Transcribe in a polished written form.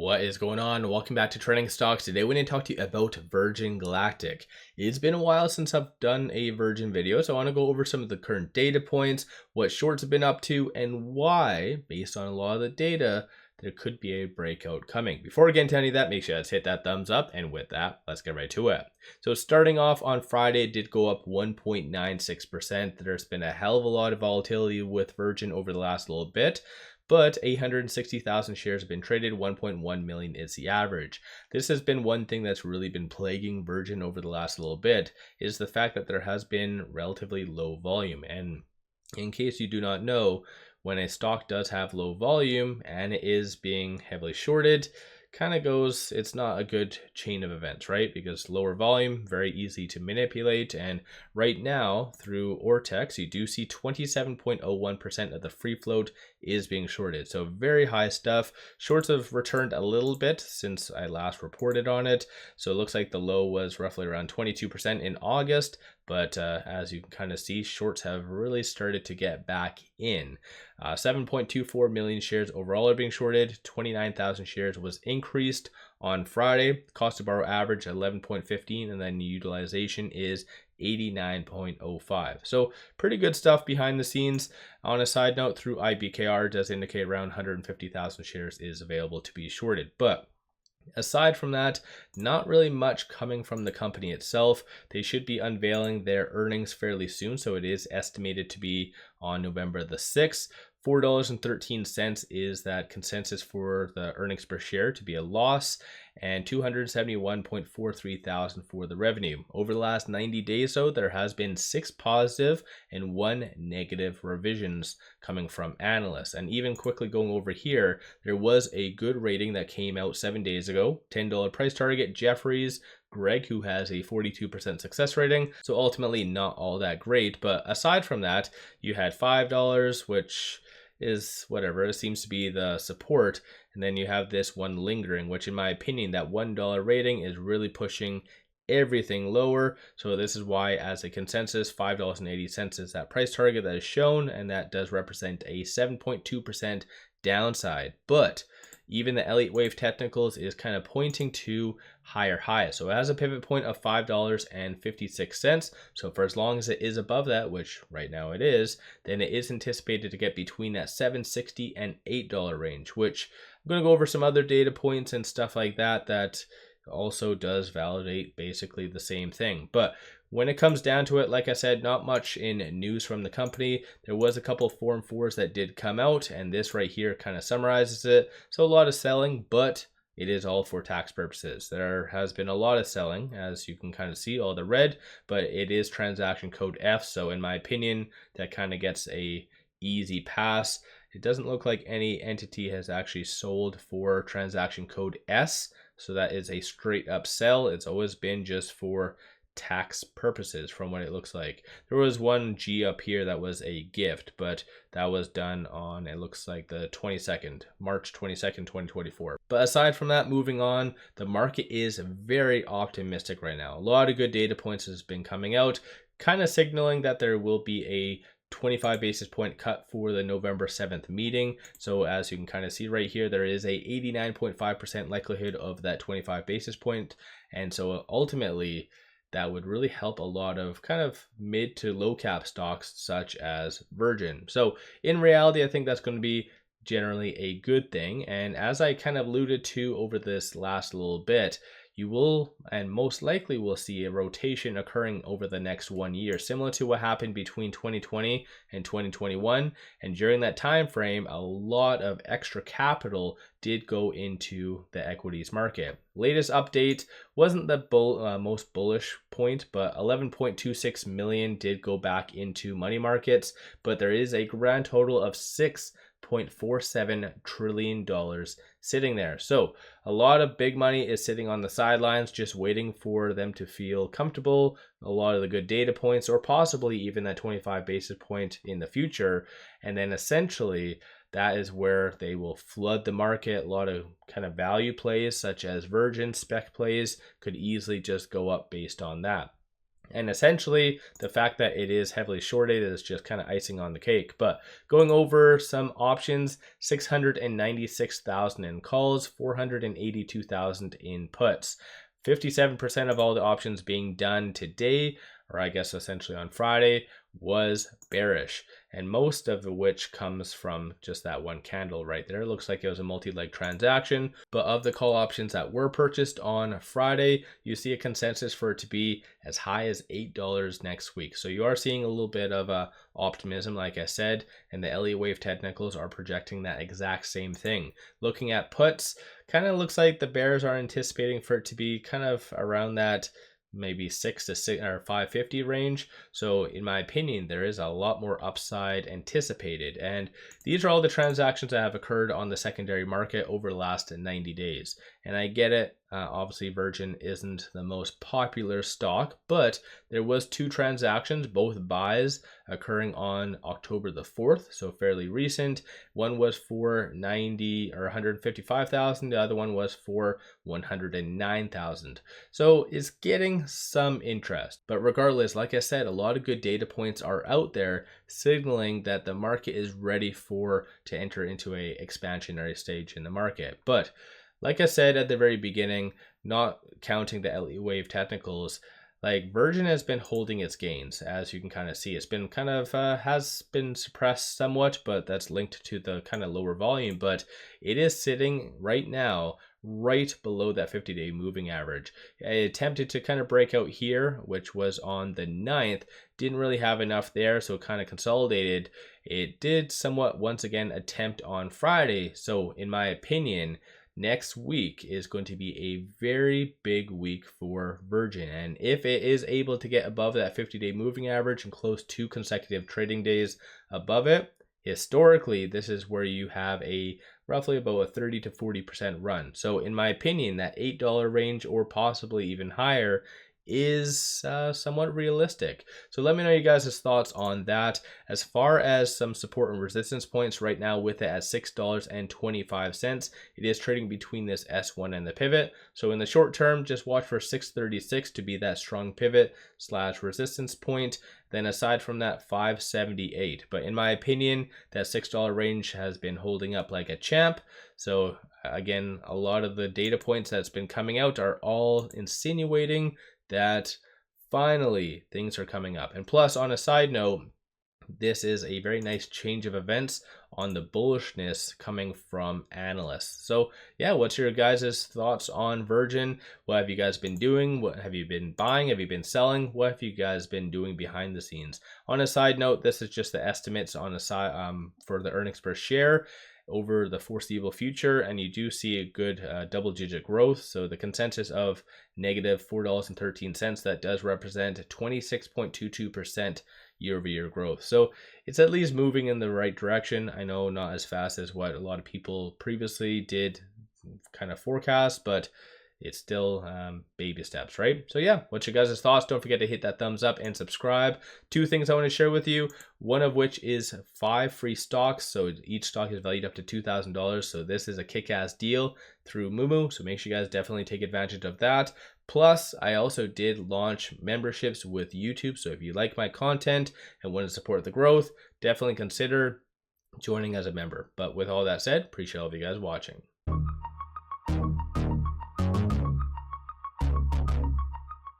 What is going on? Welcome back to Trending Stocks. Today we're going to talk to you about Virgin Galactic. It's been a while since I've done a Virgin video, so I want to go over some of the current data points, what shorts have been up to, and why, based on a lot of the data, there could be a breakout coming. Before we get into any of that, make sure to hit that thumbs up, and with that, let's get right to it. So starting off on Friday, it did go up 1.96%. There's been a hell of a lot of volatility with Virgin over the last little bit, but 860,000 shares have been traded. 1.1 million is the average. This has been one thing that's really been plaguing Virgin over the last little bit, is the fact that there has been relatively low volume. And in case you do not know, when a stock does have low volume and it is being heavily shorted, kind of goes, it's not a good chain of events, right? Because lower volume, very easy to manipulate. And right now through Ortex, you do see 27.01% of the free float is being shorted. So very high stuff. Shorts have returned a little bit since I last reported on it. So it looks like the low was roughly around 22% in August. But as you can kind of see, shorts have really started to get back in. 7.24 million shares overall are being shorted. 29,000 shares was increased on Friday. Cost to borrow average 11.15, and then utilization is 89.05. So pretty good stuff behind the scenes. On a side note, through IBKR does indicate around 150,000 shares is available to be shorted. But aside from that, not really much coming from the company itself. They should be unveiling their earnings fairly soon, so it is estimated to be on November the 6th. $4.13 is that consensus for the earnings per share to be a loss, and 271.43 thousand for the revenue. Over the last 90 days, though, there has been 6 positive and 1 negative revisions coming from analysts. And even quickly going over here, there was a good rating that came out 7 days ago. $10 price target, Jefferies, Greg, who has a 42% success rating. So ultimately not all that great. But aside from that, you had $5, which is whatever, it seems to be the support. And then you have this one lingering, which in my opinion, that $1 rating is really pushing everything lower. So this is why, as a consensus, $5.80 is that price target that is shown, and that does represent a 7.2% downside. But even the Elliott Wave Technicals is kind of pointing to higher highs. So it has a pivot point of $5.56. So for as long as it is above that, which right now it is, then it is anticipated to get between that $7.60 and $8 range, which I'm going to go over some other data points and stuff like that that also does validate basically the same thing. But when it comes down to it, like I said, not much in news from the company. There was a couple Form 4s that did come out, and this right here kind of summarizes it. So a lot of selling, but it is all for tax purposes. There has been a lot of selling, as you can kind of see, all the red, but it is transaction code F. So in my opinion, that kind of gets a easy pass. It doesn't look like any entity has actually sold for transaction code S. So that is a straight up sell. It's always been just for tax purposes from what it looks like. There was one G up here that was a gift, but that was done on, it looks like the 22nd, March 22nd, 2024. But aside from that, moving on, the market is very optimistic right now. A lot of good data points has been coming out, kind of signaling that there will be a 25 basis point cut for the November 7th meeting. So as you can kind of see right here, there is a 89.5% likelihood of that 25 basis point. And so ultimately, that would really help a lot of kind of mid to low cap stocks such as Virgin. So in reality, I think that's going to be generally a good thing. And as I kind of alluded to over this last little bit, you will and most likely will see a rotation occurring over the next 1 year, similar to what happened between 2020 and 2021. And during that time frame, a lot of extra capital did go into the equities market. Latest update wasn't the most bullish point, but 11.26 million did go back into money markets, but there is a grand total of $6.47 trillion sitting there. So a lot of big money is sitting on the sidelines, just waiting for them to feel comfortable, a lot of the good data points, or possibly even that 25 basis point in the future. And then essentially that is where they will flood the market. A lot of kind of value plays such as Virgin spec plays could easily just go up based on that. And essentially, the fact that it is heavily shorted is just kind of icing on the cake. But going over some options, 696,000 in calls, 482,000 in puts. 57% of all the options being done today, or I guess essentially on Friday, was bearish, and most of which comes from just that one candle right there. It looks like it was a multi-leg transaction, but of the call options that were purchased on Friday, you see a consensus for it to be as high as $8 next week. So you are seeing a little bit of optimism, like I said, and the Elliott wave technicals are projecting that exact same thing. Looking at puts, kind of looks like the bears are anticipating for it to be kind of around that maybe 6 to 6 or 550 range. So in my opinion, there is a lot more upside anticipated, and these are all the transactions that have occurred on the secondary market over the last 90 days. And I get it, obviously Virgin isn't the most popular stock, but there was 2 transactions, both buys, occurring on October the 4th, so fairly recent. One was for 90 or 155,000, the other one was for 109,000. So it's getting some interest. But regardless, like I said, a lot of good data points are out there signaling that the market is ready to enter into a expansionary stage in the market. But like I said at the very beginning, not counting the Elliott wave technicals, like Virgin has been holding its gains. As you can kind of see, it's been kind of has been suppressed somewhat, but that's linked to the kind of lower volume. But it is sitting right now right below that 50-day moving average. I attempted to kind of break out here, which was on the 9th, didn't really have enough there, so it kind of consolidated. It did somewhat once again attempt on Friday. So in my opinion, next week is going to be a very big week for Virgin. And if it is able to get above that 50-day moving average and close 2 consecutive trading days above it, historically, this is where you have a roughly about a 30 to 40% run. So in my opinion, that $8 range or possibly even higher is somewhat realistic. So let me know you guys' thoughts on that. As far as some support and resistance points right now, with it at $6.25, it is trading between this S1 and the pivot. So in the short term, just watch for 636 to be that strong pivot / resistance point. Then aside from that, 578. But in my opinion, that $6 range has been holding up like a champ. So again, a lot of the data points that's been coming out are all insinuating that finally things are coming up. And plus, on a side note, this is a very nice change of events on the bullishness coming from analysts. So yeah, what's your guys' thoughts on Virgin? What have you guys been doing? What have you been buying? Have you been selling? What have you guys been doing behind the scenes? On a side note, this is just the estimates on a side for the earnings per share over the foreseeable future, and you do see a good double-digit growth. So the consensus of negative $4.13, that does represent 26.22% year-over-year growth. So it's at least moving in the right direction. I know not as fast as what a lot of people previously did kind of forecast, but it's still baby steps, right? So yeah, what's your guys' thoughts? Don't forget to hit that thumbs up and subscribe. 2 things I want to share with you, one of which is 5 free stocks. So each stock is valued up to $2,000. So this is a kick-ass deal through Moomoo. So make sure you guys definitely take advantage of that. Plus, I also did launch memberships with YouTube. So if you like my content and want to support the growth, definitely consider joining as a member. But with all that said, appreciate all of you guys watching.